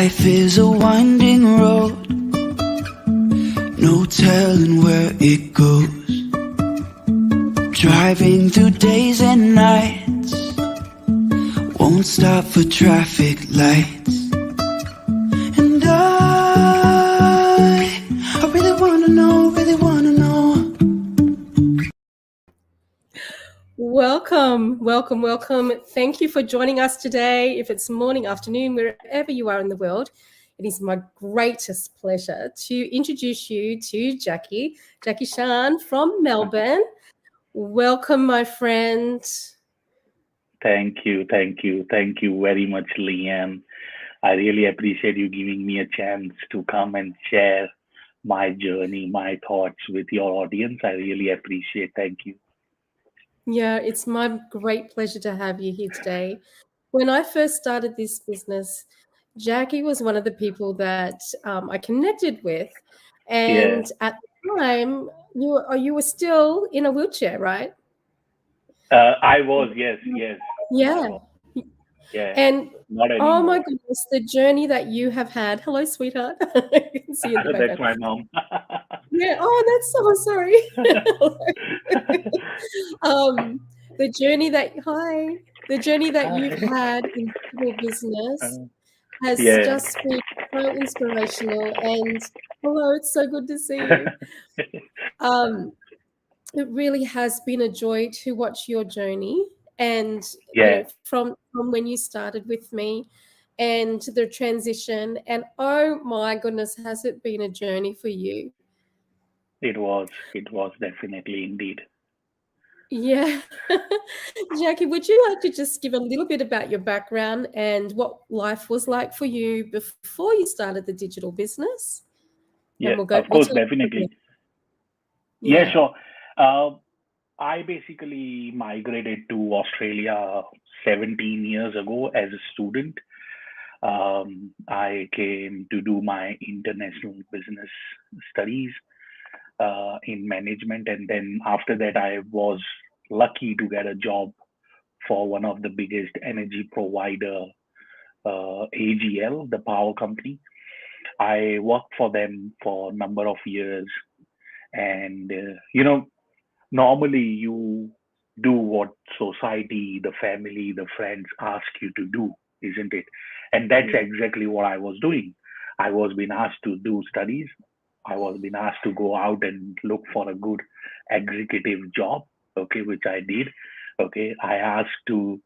Life is a winding road, no telling where it goes. Driving through days and nights, won't stop for traffic lights. And I really wanna know, really wanna know. Welcome. Thank you for joining us today. If it's morning, afternoon, wherever you are in the world, it is my greatest pleasure to introduce you to Jaikishaan from Melbourne. Welcome, my friend. Thank you very much, Leanne. I really appreciate you giving me a chance to come and share my journey, my thoughts with your audience. I really appreciate. Thank you. Yeah, it's my great pleasure to have you here today. When I first started this business, Jackie was one of the people that I connected with. And at the time, you were still in a wheelchair, right? I was, yes. I Yeah. was, yeah. And Not oh my anymore. goodness, the journey that you have had. Hello, sweetheart. You can see in the That's background. my mom. Yeah. Oh, that's so sorry. The journey that you've had in digital business has Yeah. just been so inspirational. And hello, it's so good to see you. It really has been a joy to watch your journey, and Yeah, from when you started with me and the transition. And oh my goodness, has it been a journey for you? it was. It was definitely indeed. Yeah. Jackie, would you like to just give a little bit about your background and what life was like for you before you started the digital business? Yeah, And of we'll course, talk. definitely. Yeah, Yeah. sure. Uh, I basically migrated to Australia 17 years ago as a student. I came to do my international business studies in management, and then after that, I was lucky to get a job for one of the biggest energy provider, AGL, the power company. I worked for them for a number of years, and normally you do what society, the family, the friends ask you to do, isn't it? And that's exactly what I was doing. I was being asked to do studies. I was being asked to go out and look for a good executive job, okay, which I did. Okay, I asked to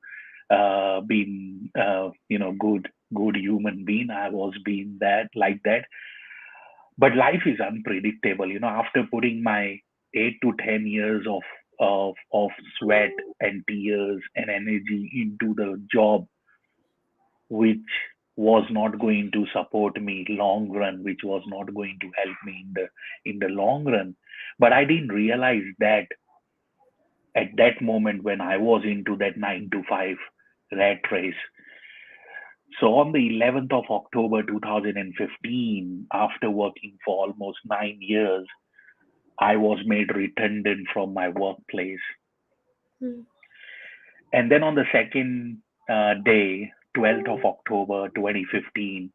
be, good human being. I was being that like that, but life is unpredictable. After putting my 8 to 10 years of sweat and tears and energy into the job, which was not going to support me long run, which was not going to help me in the long run. But I didn't realize that at that moment when I was into that 9 to 5 rat race. So on the 11th of October 2015, after working for almost 9 years, I was made redundant from my workplace. Mm. And then on the second day, 12th of October 2015,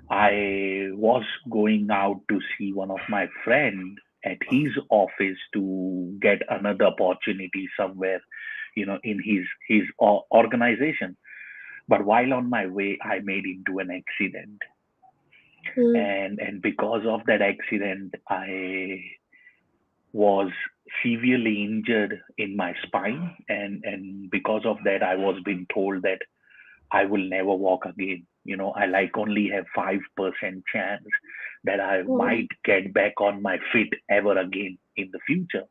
I was going out to see one of my friend at his office to get another opportunity somewhere, in his organization. But while on my way, I made into an accident, Mm. and because of that accident, I was severely injured in my spine, and because of that, I was being told that I will never walk again. I like only have 5% chance that I Mm. might get back on my feet ever again in the future.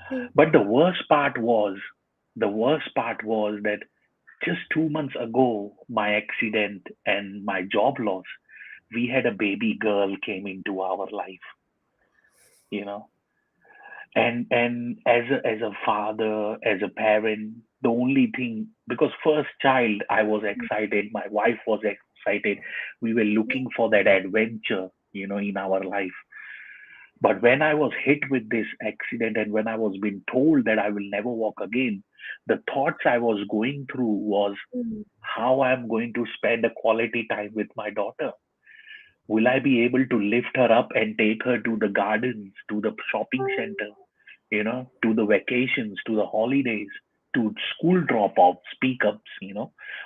Mm. But the worst part was that just 2 months ago, my accident and my job loss, we had a baby girl came into our life, you know, and as a father, as a parent, the only thing, because first child, I was excited, my wife was excited, we were looking for that adventure, in our life. But when I was hit with this accident and when I was being told that I will never walk again, the thoughts I was going through was Mm. how I'm going to spend a quality time with my daughter. Will I be able to lift her up and take her to the gardens, to the shopping center, to the vacations, to the holidays, to school drop offs, speak ups,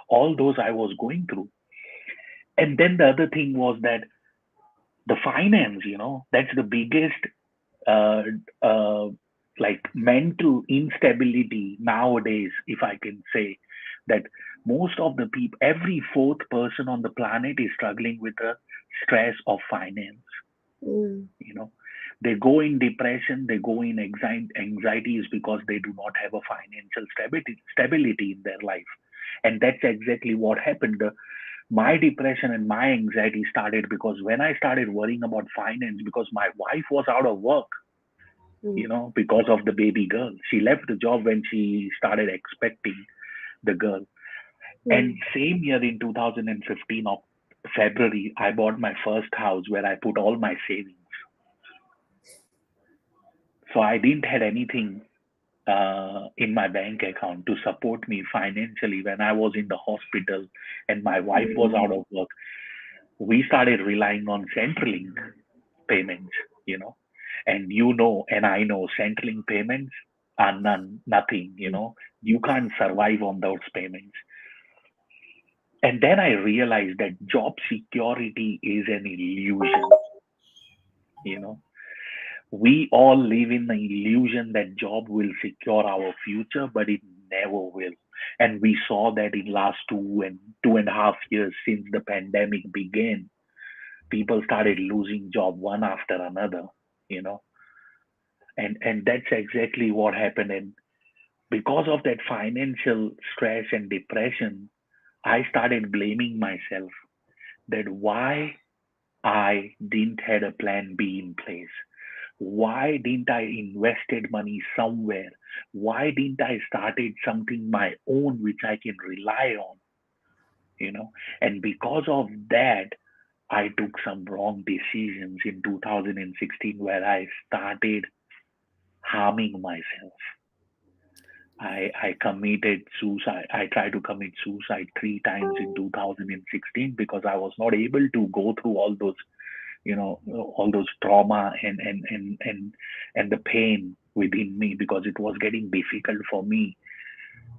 all those I was going through. And then the other thing was that the finance, that's the biggest uh, uh, like mental instability nowadays, if I can say that most of the people, every fourth person on the planet is struggling with the stress of finance. Mm. You know, they go in depression, they go in anxieties because they do not have a financial stability in their life. And that's exactly what happened. My depression and my anxiety started because when I started worrying about finance, because my wife was out of work, Mm. because of the baby girl. She left the job when she started expecting the girl. And Mm. same year in 2015 of February, I bought my first house where I put all my savings. So I didn't had anything in my bank account to support me financially when I was in the hospital and my wife was Mm. out of work. We started relying on Centrelink payments, you know, and and I know Centrelink payments are nothing, you can't survive on those payments. And then I realized that job security is an illusion, you know. We all live in the illusion that job will secure our future, but it never will. And we saw that in last 2.5 years since the pandemic began, people started losing job one after another, you know, and that's exactly what happened. And because of that financial stress and depression, I started blaming myself that why I didn't had a plan B in place. Why didn't I invested money somewhere? Why didn't I started something my own which I can rely on? You know, and because of that, I took some wrong decisions in 2016 where I started harming myself. I committed suicide. I tried to commit suicide three times in 2016 because I was not able to go through all those trauma and the pain within me because it was getting difficult for me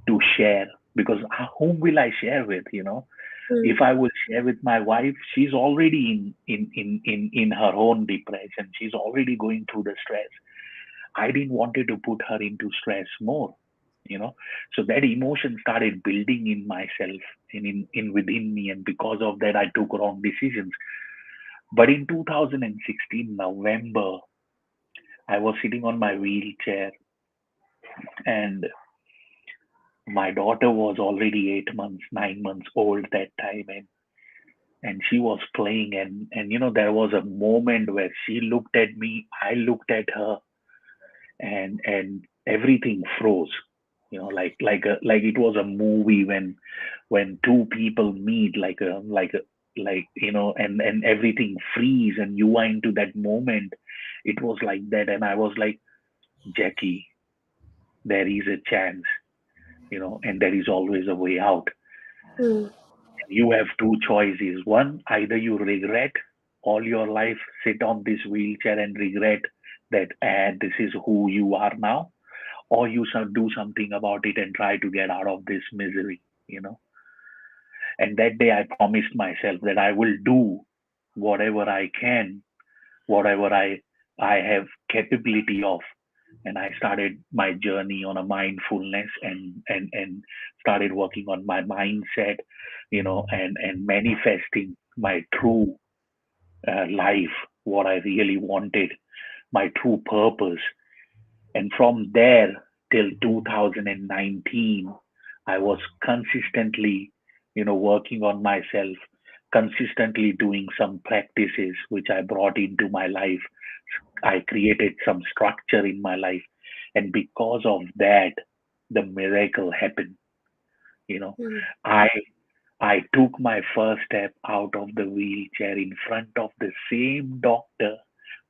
to share because whom will I share with? If Mm. I will share with my wife, she's already in her own depression. She's already going through the stress. I didn't wanted to put her into stress more, you know. So that emotion started building in myself and in within me, and because of that, I took wrong decisions. But in 2016 November, I was sitting on my wheelchair, and my daughter was already 8 months, 9 months old that time, and she was playing, and there was a moment where she looked at me, I looked at her, and everything froze, like it was a movie when two people meet, and everything freeze and you are into that moment. It was like that, and I was like, Jackie, there is a chance, and there is always a way out. Mm. You have two choices. One, either you regret all your life, sit on this wheelchair and regret that, and this is who you are now, or you shall do something about it and try to get out of this misery. And that day I promised myself that I will do whatever I can, whatever I have capability of. And I started my journey on a mindfulness and started working on my mindset, and manifesting my true life, what I really wanted, my true purpose. And from there till 2019, I was consistently, working on myself, consistently doing some practices which I brought into my life. I created some structure in my life. And because of that, the miracle happened. You know, Mm. I I took my first step out of the wheelchair in front of the same doctor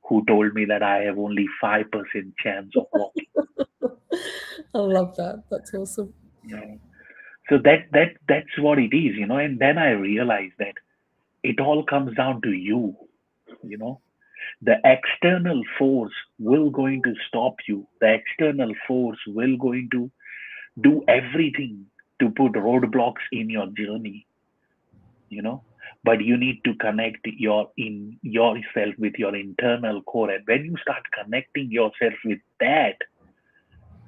who told me that I have only 5% chance of walking. I love that. That's awesome. You know? So that's what it is, and then I realized that it all comes down to you, you know. The external force will going to stop you. The external force will going to do everything to put roadblocks in your journey, you know. But you need to connect yourself with your internal core. And when you start connecting yourself with that,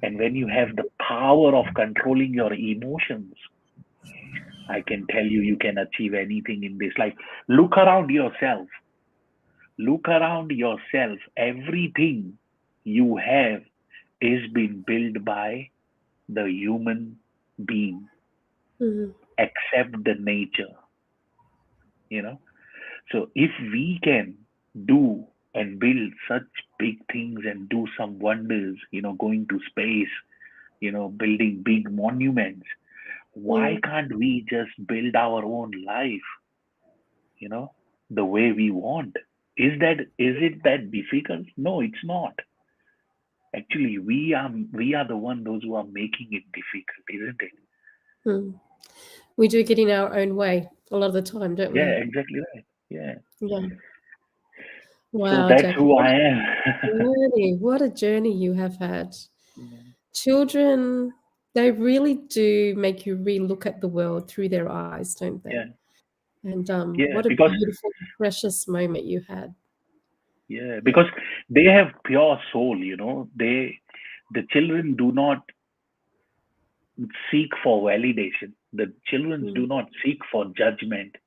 and when you have the power of controlling your emotions, I can tell you, you can achieve anything in this life. Look around yourself. Look around yourself. Everything you have is being built by the human being, Mhm. except the nature, you know. So if we can do and build such big things and do some wonders, going to space, building big monuments, why Mm. can't we just build our own life, you know, the way we want? Is it that difficult? No, it's not. Actually, we are the one those who are making it difficult, isn't it? Mm. We do get in our own way a lot of the time, don't Yeah, we? exactly right. Yeah. Yeah. So Wow, that's Jackie, who what I a am. journey! What a journey you have had. Yeah. Children, they really do make you relook at the world through their eyes, don't they? Yeah. And what Yeah. a Because beautiful, precious moment you had. yeah, Yeah. because they have pure soul, the children do not seek for validation. The children Mm. do not seek for judgment.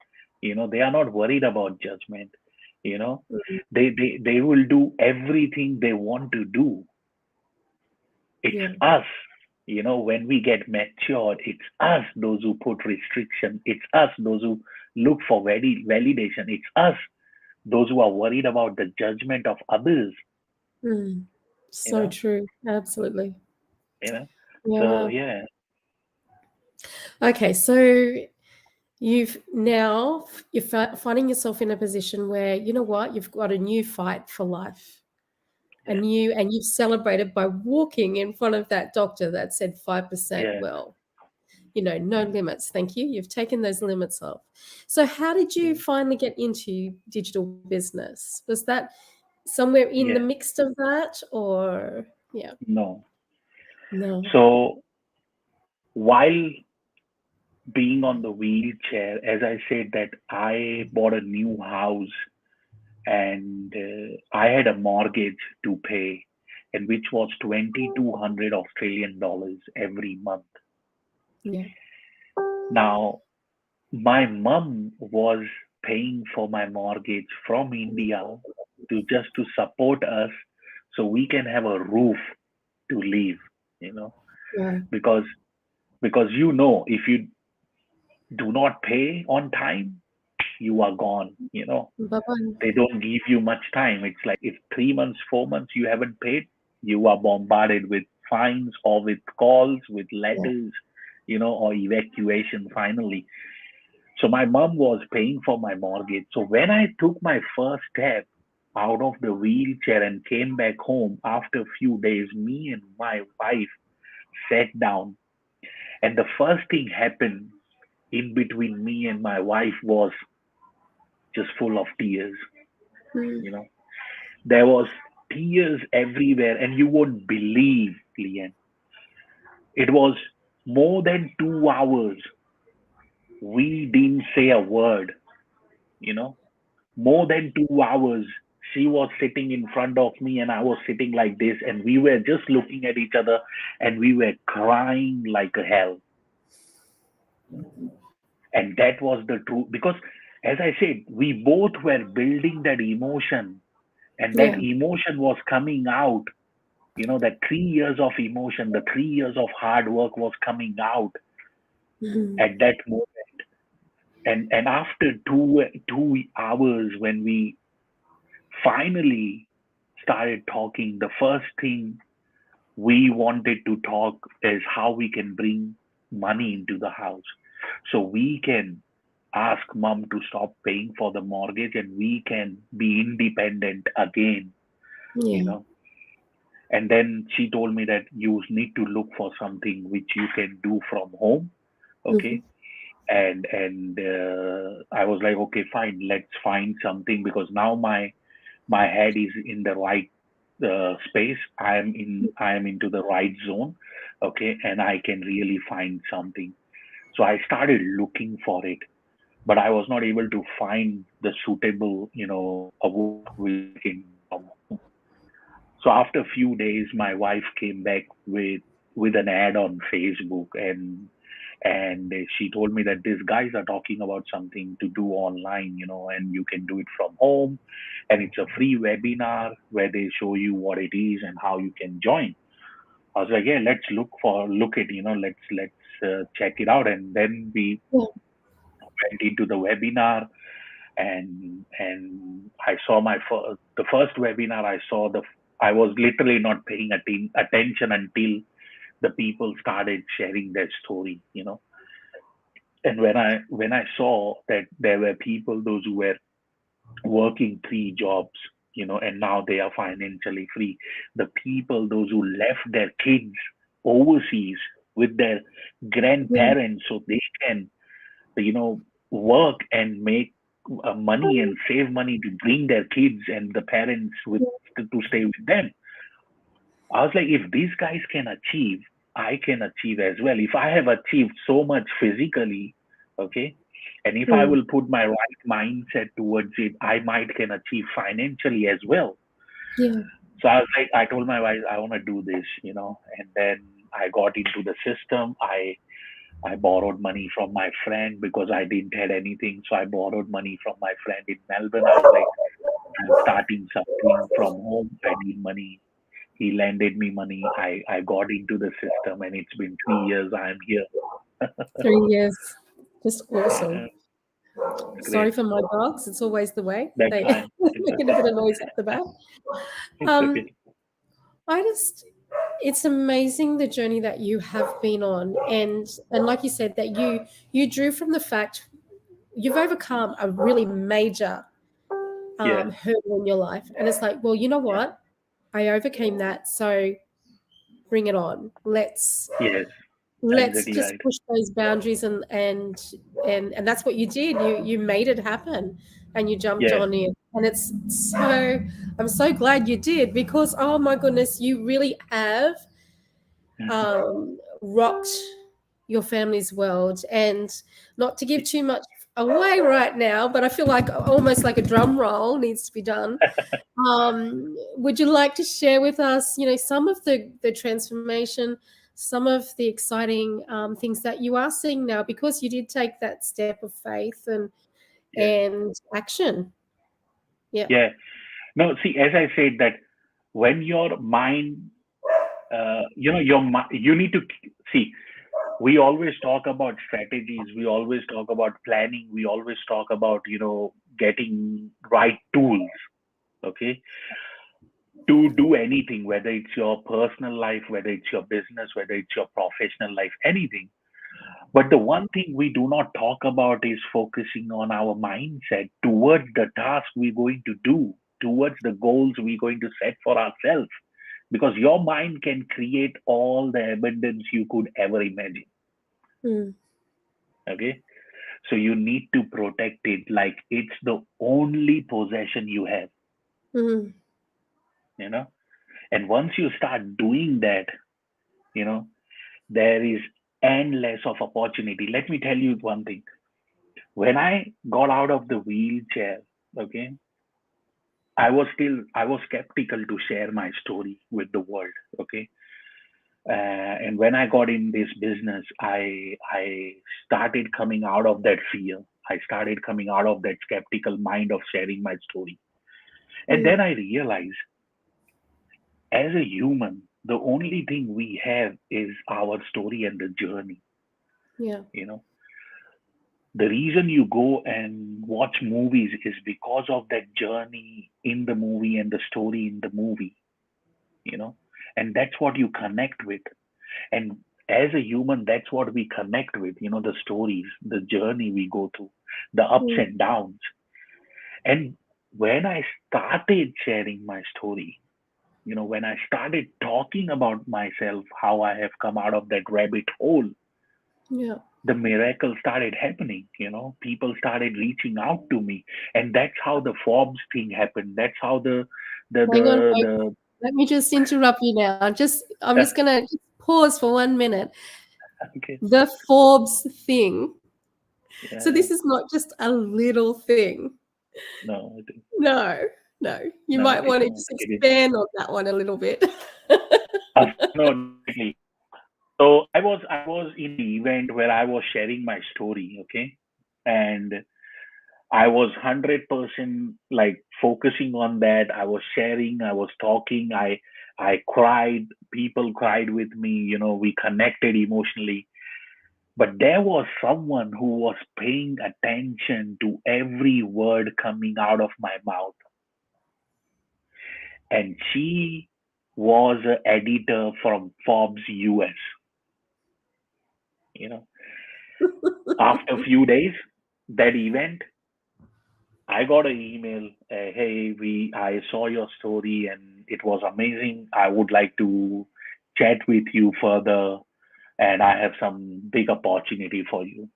They are not worried about judgment. You know, Mm. they will do everything they want to do. It's Yeah. us, when we get matured, it's us those who put restriction. It's us those who look for validation. It's us those who are worried about the judgment of others. Mm. You So know, true. Absolutely. you know. So Yeah. yeah, Okay, so you're finding yourself in a position where you know what you've got a new fight for life, yeah, and you've celebrated by walking in front of that doctor that said 5%. yeah, Well, no limits. Thank you. You've taken those limits off. So, how did you yeah, finally get into digital business? Was that somewhere in the yeah. mix of that, or yeah? No. No. So while being on the wheelchair, as I said, that I bought a new house and I had a mortgage to pay, and which was 2,200 Australian dollars every month. Yeah. Now, my mum was paying for my mortgage from India to support us so we can have a roof to live, you know, Yeah. because if you do not pay on time, you are gone, Bye bye. they don't give you much time. It's like if 3 months, 4 months you haven't paid, you are bombarded with fines or with calls, with Yeah. letters, or evacuation finally. So my mom was paying for my mortgage. So when I took my first step out of the wheelchair and came back home after a few days, me and my wife sat down, and the first thing happened in between me and my wife was just full of tears. Mm. You know, there was tears everywhere, and you won't believe, Lian. It was more than 2 hours. We didn't say a word. You know, more than 2 hours. She was sitting in front of me, and I was sitting like this, and we were just looking at each other, and we were crying like hell. And that was the truth, because as I said, we both were building that emotion, and that Yeah. emotion was coming out. That 3 years of emotion, the 3 years of hard work was coming out Mhm. at that moment. And after 2 hours, when we finally started talking, the first thing we wanted to talk is how we can bring money into the house so we can ask mom to stop paying for the mortgage and we can be independent again. you Yeah. know. And then she told me that you need to look for something which you can do from home, Hmm. okay? And I was like, okay, fine, let's find something, because now my head is in the right space. I am into the right zone, okay, and I can really find something. So I started looking for it, but I was not able to find the suitable, a work which I can do from home. So after a few days, my wife came back with an ad on Facebook, and she told me that these guys are talking about something to do online, and you can do it from home, and it's a free webinar where they show you what it is and how you can join. I was like, yeah, let's look it, let's check it out, and then we Yeah. went into the webinar, and I saw the first webinar I saw. I was literally not paying attention until the people started sharing their story, and when I saw that there were people, those who were working three jobs, and now they are financially free. The people, those who left their kids overseas with their Yeah. grandparents so they can, you know, work and make money and save money to bring their kids and the parents to stay with them. I was like, if these guys can achieve, I can achieve as well. If I have achieved so much physically, okay, and if I Mm. will put my right mindset towards it, I might can achieve financially as well. Yeah. So I was like, I told my wife, I want to do this, and then I got into the system. I borrowed money from my friend because I didn't have anything. So I borrowed money from my friend in Melbourne. I was like, I'm starting something from home. I need money. He lended me money. I got into the system, and it's been 3 years. I'm here. 3 years. Just awesome. Uh, it's Sorry great. for my dogs. It's always the way. That's They fine. It's making a okay. bit of noise at the back. It's Um, okay. I just it's amazing the journey that you have been on, and like you said, that you drew from the fact you've overcome a really major Yeah. hurdle in your life, and it's like, well, you know Yeah. what? I overcame that, so bring it on. Yes. Let's Exactly just right. push those boundaries, and that's what you did. You made it happen, and you jumped Yeah. on in. And it's so I'm so glad you did, because oh my goodness, you really have Mhm. rocked your family's world. And not to give too much away right now, but I feel like almost like a drum roll needs to be done. Would you like to share with us, some of the transformation, some of the exciting things that you are seeing now, because you did take that step of faith Yeah. and action? Yeah. Yeah. No, see, as I said that when your mind, you need to see. We always talk about strategies. We always talk about planning. We always talk about getting right tools. Okay, to do anything, whether it's your personal life, whether it's your business, whether it's your professional life, anything. But the one thing we do not talk about is focusing on our mindset towards the task we're going to do, towards the goals we're going to set for ourselves. Because your mind can create all the abundance you could ever imagine. Mm. Okay. So you need to protect it like it's the only possession you have, Mm. you know. And once you start doing that, you know, there is endless of opportunity. Let me tell you one thing. When I got out of the wheelchair, okay, I was skeptical to share my story with the world, okay. And when I got in this business, I started coming out of that fear. I started coming out of that skeptical mind of sharing my story. And Mm. then I realized, as a human, the only thing we have is our story and the journey. Yeah. You know, the reason you go and watch movies is because of that journey in the movie and the story in the movie. You know, and that's what you connect with. And as a human, that's what we connect with. The stories, the journey we go through, the ups Mm. and downs. And when I started sharing my story, when I started talking about myself, how I have come out of that rabbit hole, Yeah. the miracle started happening. People started reaching out to me, and that's how the Forbes thing happened. That's how the Hang on, the wait. the Let me just interrupt you now. I'm just gonna just pause for 1 minute. okay. The Forbes thing. So Yeah. this is not just a little thing. No, it is. No, no. You No, might it is want to not. just It is. expand on that one a little bit. No, definitely. So I was in the event where I was sharing my story, okay, and I was 100% like focusing on that. I was sharing, I was talking, I cried, people cried with me, we connected emotionally. But there was someone who was paying attention to every word coming out of my mouth, and she was an editor from Forbes US. You know, after a few days, that event, I got an email. Hey, I saw your story and it was amazing. I would like to chat with you further, and I have some big opportunity for you.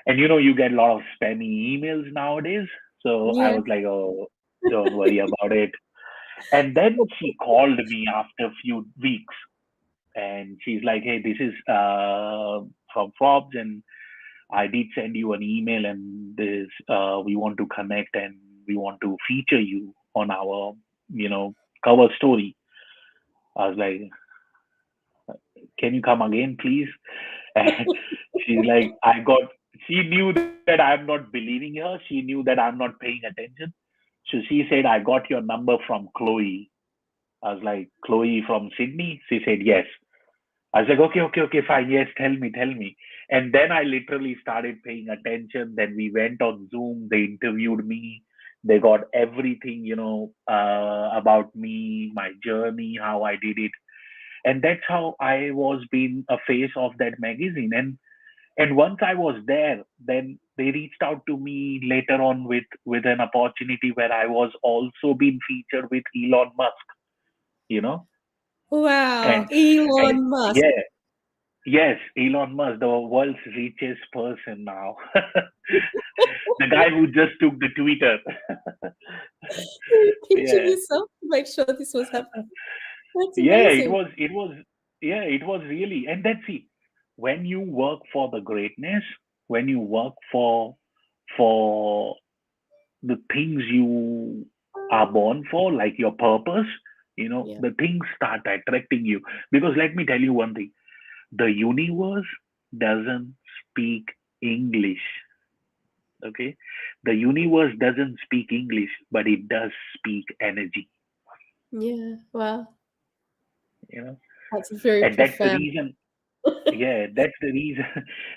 And you get a lot of spammy emails nowadays. So I Yeah. was like, oh, don't worry about it. And then she called me after a few weeks, and she's like, hey, this is from Forbes, and I did send you an email, and this we want to connect, and we want to feature you on our, you know, cover story. I was like, can you come again, please? And she's like, she knew that I'm not believing her. She knew that I'm not paying attention. So she said, I got your number from Chloe. I was like, Chloe from Sydney? She said, yes. I was like, okay, okay, okay, fine. Yes, tell me, tell me. And then I literally started paying attention. Then we went on Zoom. They interviewed me. They got everything, about me, my journey, how I did it. And that's how I was being a face of that magazine. And once I was there, then they reached out to me later on with an opportunity where I was also being featured with Elon Musk, you know, Wow. and and Elon Musk. yeah, yes, Elon Musk, the world's richest person now. The guy who just took the Twitter. You pictured Yeah. yourself to make sure this was happening. That's Yeah, amazing. it was really, and that's it. When you work for the greatness, when you work for the things you are born for, like your purpose, Yeah. the things start attracting you. Because let me tell you one thing, the universe doesn't speak English. Okay, the universe doesn't speak English, but it does speak energy. Yeah. Wow. You know, That's very and that's the profound. reason. Yeah, that's the reason.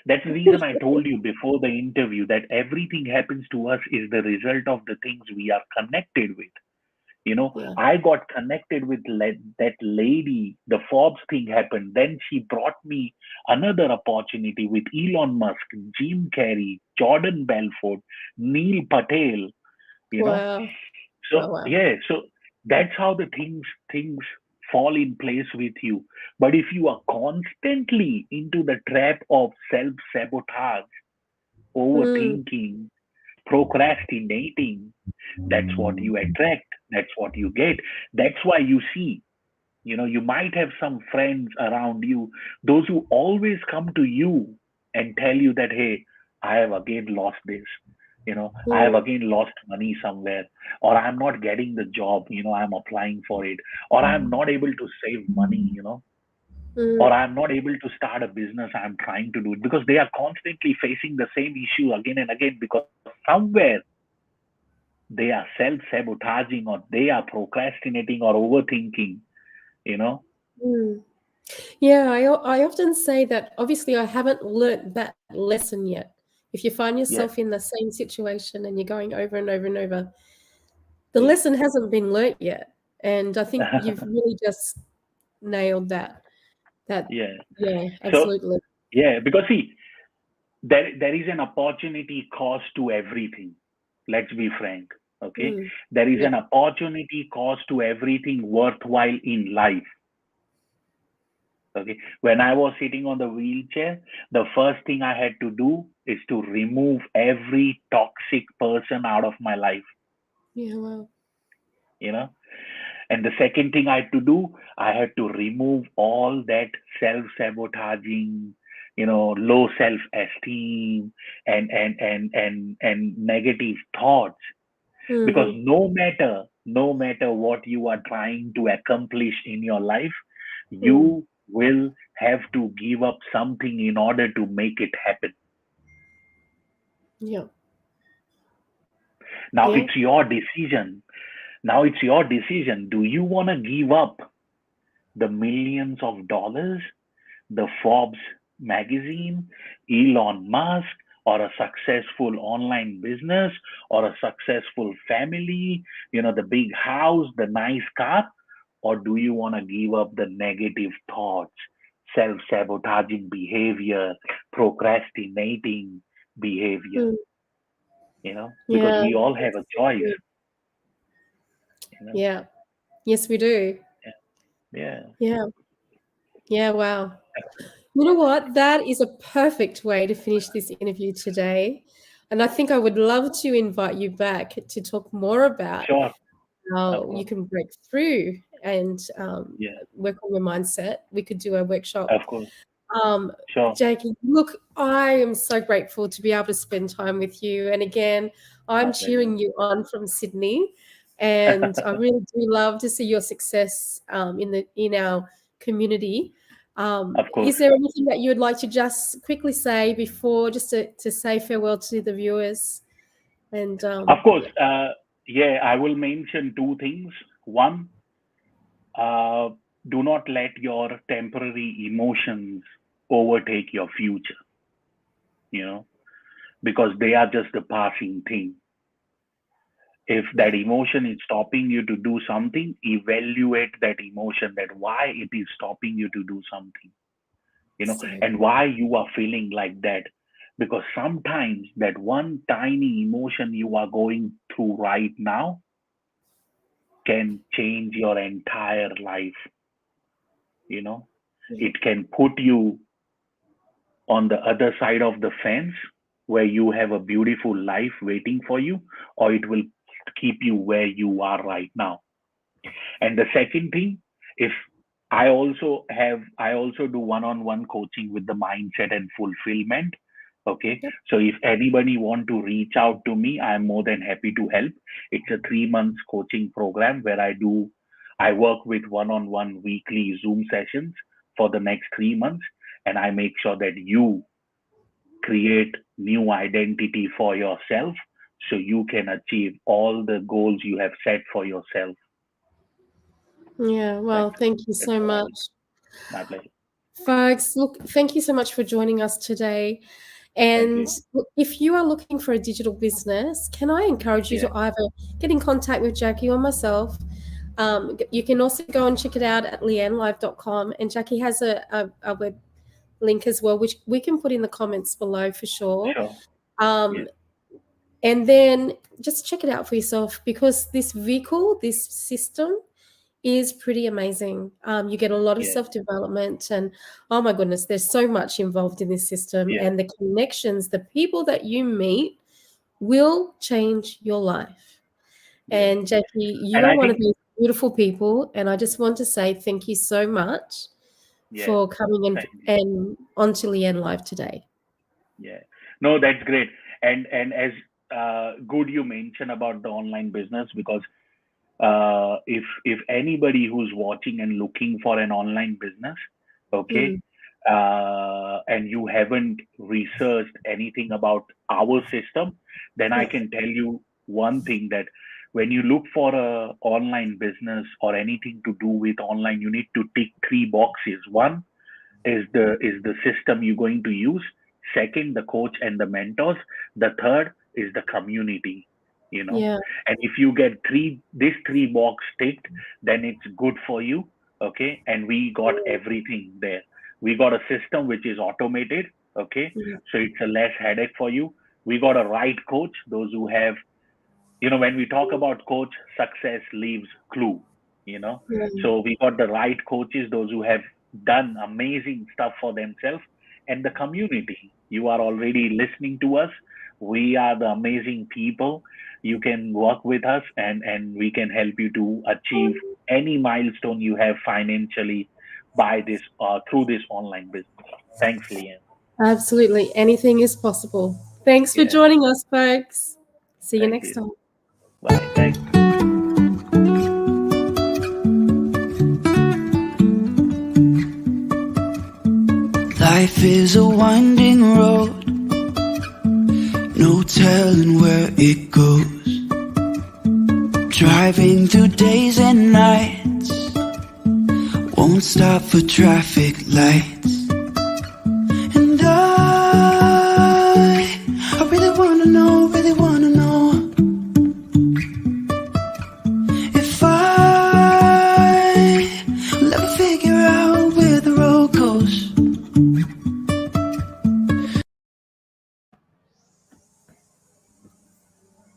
That's the reason I told you before the interview that everything happens to us is the result of the things we are connected with. Yeah. I got connected with that lady. The Forbes thing happened. Then she brought me another opportunity with Elon Musk, Jim Carrey, Jordan Belfort, Neil Patel. You know, Wow. Wow. so Wow. yeah, so that's how the things fall in place with you. But if you are constantly into the trap of self sabotage, Mm, overthinking, procrastinating, that's what you attract. That's what you get. That's why you see, you might have some friends around you, those who always come to you and tell you that, hey, I have again lost this. I have mm, again lost money somewhere, or I'm not getting the job, I'm applying for it, or I'm not able to save money, or mm. I'm not able to start a business I'm trying to do it, because they are constantly facing the same issue again and again, because somewhere they are self sabotaging, or they are procrastinating or overthinking, you know? Mm. Yeah, I often say that obviously I haven't learnt that lesson yet. If you find yourself Yes, in the same situation and you're going over and over and over, the yes. lesson hasn't been learnt yet. And I think you've really just nailed that. That Yeah. yeah, So absolutely. yeah, because see, there is an opportunity cost to everything. Let's be frank. Okay. Mm. There is Yeah. an opportunity cost to everything worthwhile in life. Okay. When I was sitting on the wheelchair, the first thing I had to do is to remove every toxic person out of my life, Yeah. Wow. you know. And the second thing I had to do, I had to remove all that self-sabotaging, low self-esteem and negative thoughts. Because Mm. no matter what you are trying to accomplish in your life, Mm. you will have to give up something in order to make it happen. Yeah. Now Yeah. it's your decision. Now it's your decision. Do you want to give up the millions of dollars, the Forbes magazine, Elon Musk, or a successful online business, or a successful family, the big house, the nice car? Or do you want to give up the negative thoughts, self sabotaging behavior, procrastinating behavior? Mm. Because Yeah. we all have That's a choice. good. You know, Yeah. Yes, we do. yeah, Yeah. Yeah. Wow. You know what? That is a perfect way to finish this interview today. And I think I would love to invite you back to talk more about sure, of how you course, can break through and yeah, work on your mindset. We could do a workshop. of course, Um, sure, Jakey, look, I am so grateful to be able to spend time with you. And again, my I'm pleasure. cheering you on from Sydney, and I really do love to see your success in our community. Of course. Is there anything that you would like to just quickly say before, just to say farewell to the viewers? And Of course, yeah, yeah, I will mention two things. One, uh, do not let your temporary emotions overtake your future, you know, because they are just a passing thing. If yeah, that emotion is stopping you to do something, evaluate that emotion, that why it is stopping you to do something, so and why you are feeling like that. Because sometimes that one tiny emotion you are going through right now can change your entire life, you know. yeah, It can put you on the other side of the fence where you have a beautiful life waiting for you, or it will keep you where you are right now. And the second thing, if I also do one-on-one coaching with the mindset and fulfillment. Okay. yep, So if anybody want to reach out to me, I'm more than happy to help. It's a 3 months coaching program where I work with one-on-one weekly Zoom sessions for the next 3 months, and I make sure that you create new identity for yourself so you can achieve all the goals you have set for yourself. yeah. That's Well, thank you that's so what I much. will. My pleasure. Folks, look, thank you so much for joining us today. Thank And you. if you are looking for a digital business, can I encourage you Yeah, to either get in contact with Jackie or myself? You can also go and check it out at leannelive.com. And Jackie has a web link as well, which we can put in the comments below for sure. sure. Yeah, Um, and then just check it out for yourself, because this vehicle, this system, is pretty amazing. You get a lot of yeah, self development, and oh my goodness, there's so much involved in this system, yeah, and the connections, the people that you meet will change your life. yeah. And Jackie, you And are I one of think, these beautiful people, and I just want to say thank you so much yeah, for coming thank you. and onto Leanne Live today. Yeah. No, that's great. And as good you mentioned about the online business, because if anybody who's watching and looking for an online business, okay, Mm, and you haven't researched anything about our system, then I yeah, can tell you one thing, that when you look for a online business or anything to do with online, you need to tick three boxes. One is the system you're going to use. Second, the coach and the mentors. The third is the community. You know, yeah, and if you get this three box ticked, then it's good for you. Okay, and we got everything there. We got a system which is automated. Okay, yeah, so it's a less headache for you. We got a right coach, those who have when we talk about coach, success leaves clue, you know. Yeah. So we got the right coaches, those who have done amazing stuff for themselves, and the community. You are already listening to us. We are the amazing people. You can work with us, and we can help you to achieve any milestone you have financially by this through this online business. Thanks, Liam. Absolutely. Anything is possible. Thanks for Yeah, joining us, folks. See you thank next you. time. Bye. Thanks. Life is a winding road, no telling where it goes. Driving through days and nights, won't stop for traffic lights. And I really wanna know if I'll ever figure